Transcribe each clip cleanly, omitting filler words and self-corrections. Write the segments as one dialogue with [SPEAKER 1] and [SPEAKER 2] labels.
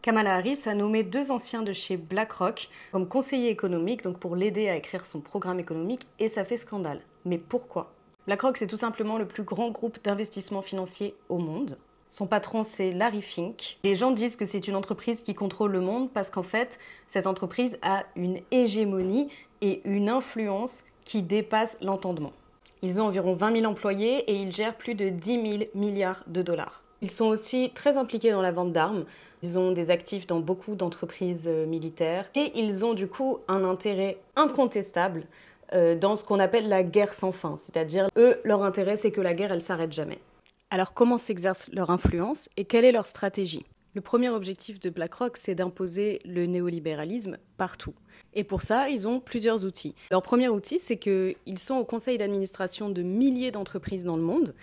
[SPEAKER 1] Kamala Harris a nommé 2 anciens de chez BlackRock comme conseillers économiques, donc pour l'aider à écrire son programme économique, et ça fait scandale. Mais pourquoi? BlackRock, c'est tout simplement le plus grand groupe d'investissement financier au monde. Son patron, c'est Larry Fink. Les gens disent que c'est une entreprise qui contrôle le monde parce qu'en fait, cette entreprise a une hégémonie et une influence qui dépasse l'entendement. Ils ont environ 20 000 employés et ils gèrent plus de 10 000 milliards de dollars. Ils sont aussi très impliqués dans la vente d'armes. Ils ont des actifs dans beaucoup d'entreprises militaires et ils ont du coup un intérêt incontestable dans ce qu'on appelle la guerre sans fin. C'est-à-dire, eux, leur intérêt, c'est que la guerre, elle s'arrête jamais. Alors comment s'exerce leur influence et quelle est leur stratégie? Le premier objectif de BlackRock, c'est d'imposer le néolibéralisme partout. Et pour ça, ils ont plusieurs outils. Leur premier outil, c'est qu'ils sont au conseil d'administration de milliers d'entreprises dans le monde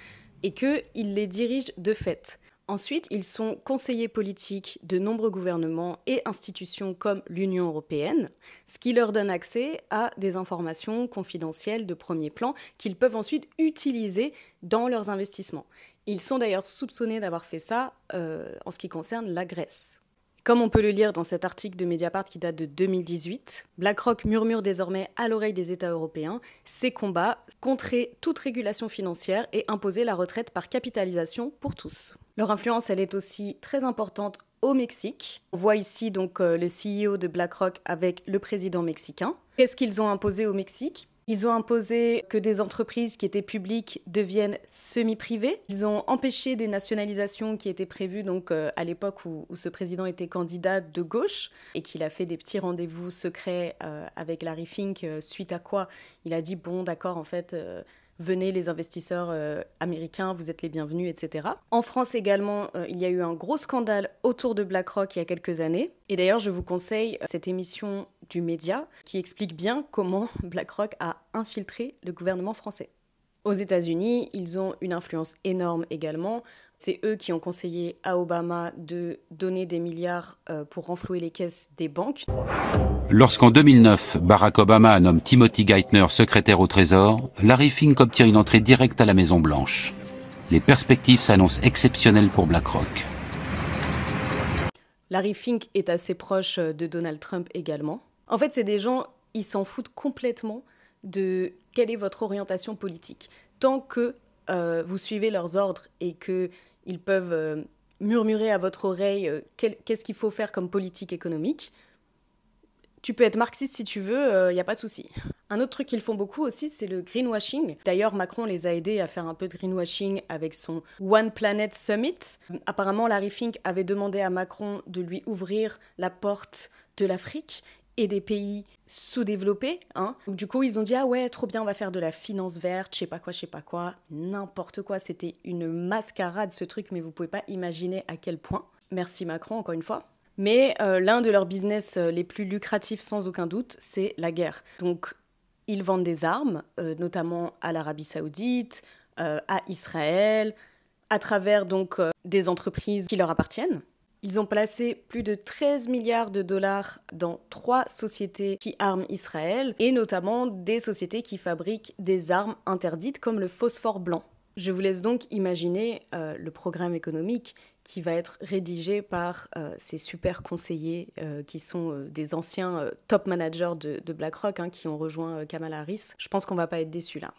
[SPEAKER 1] et qu'ils les dirigent de fait. Ensuite, ils sont conseillers politiques de nombreux gouvernements et institutions comme l'Union européenne, ce qui leur donne accès à des informations confidentielles de premier plan qu'ils peuvent ensuite utiliser dans leurs investissements. Ils sont d'ailleurs soupçonnés d'avoir fait ça en ce qui concerne la Grèce. Comme on peut le lire dans cet article de Mediapart qui date de 2018, BlackRock murmure désormais à l'oreille des États européens ses combats, contrer toute régulation financière et imposer la retraite par capitalisation pour tous. Leur influence, elle est aussi très importante au Mexique. On voit ici donc le CEO de BlackRock avec le président mexicain. Qu'est-ce qu'ils ont imposé au Mexique ? Ils ont imposé que des entreprises qui étaient publiques deviennent semi-privées. Ils ont empêché des nationalisations qui étaient prévues donc, à l'époque où ce président était candidat de gauche et qu'il a fait des petits rendez-vous secrets avec Larry Fink, suite à quoi il a dit « bon, d'accord, en fait... venez les investisseurs américains, vous êtes les bienvenus, etc. » En France également, il y a eu un gros scandale autour de BlackRock il y a quelques années. Et d'ailleurs, je vous conseille cette émission du Média qui explique bien comment BlackRock a infiltré le gouvernement français. Aux États-Unis, ils ont une influence énorme également. C'est eux qui ont conseillé à Obama de donner des milliards pour renflouer les caisses des banques.
[SPEAKER 2] Lorsqu'en 2009, Barack Obama nomme Timothy Geithner secrétaire au Trésor, Larry Fink obtient une entrée directe à la Maison-Blanche. Les perspectives s'annoncent exceptionnelles pour BlackRock.
[SPEAKER 1] Larry Fink est assez proche de Donald Trump également. En fait, c'est des gens, ils s'en foutent complètement de quelle est votre orientation politique. Tant que vous suivez leurs ordres et qu'ils peuvent murmurer à votre oreille qu'est-ce qu'il faut faire comme politique économique, tu peux être marxiste si tu veux, il n'y a pas de souci. Un autre truc qu'ils font beaucoup aussi, c'est le greenwashing. D'ailleurs, Macron les a aidés à faire un peu de greenwashing avec son One Planet Summit. Apparemment, Larry Fink avait demandé à Macron de lui ouvrir la porte de l'Afrique et des pays sous-développés. Donc, du coup, ils ont dit « Ah ouais, trop bien, on va faire de la finance verte, je sais pas quoi. » N'importe quoi, c'était une mascarade ce truc, mais vous pouvez pas imaginer à quel point. Merci Macron, encore une fois. Mais l'un de leurs business les plus lucratifs, sans aucun doute, c'est la guerre. Donc, ils vendent des armes, notamment à l'Arabie Saoudite, à Israël, à travers donc des entreprises qui leur appartiennent. Ils ont placé plus de 13 milliards de dollars dans 3 sociétés qui arment Israël, et notamment des sociétés qui fabriquent des armes interdites comme le phosphore blanc. Je vous laisse donc imaginer le programme économique qui va être rédigé par ces super conseillers qui sont des anciens top managers de BlackRock qui ont rejoint Kamala Harris. Je pense qu'on va pas être déçus là.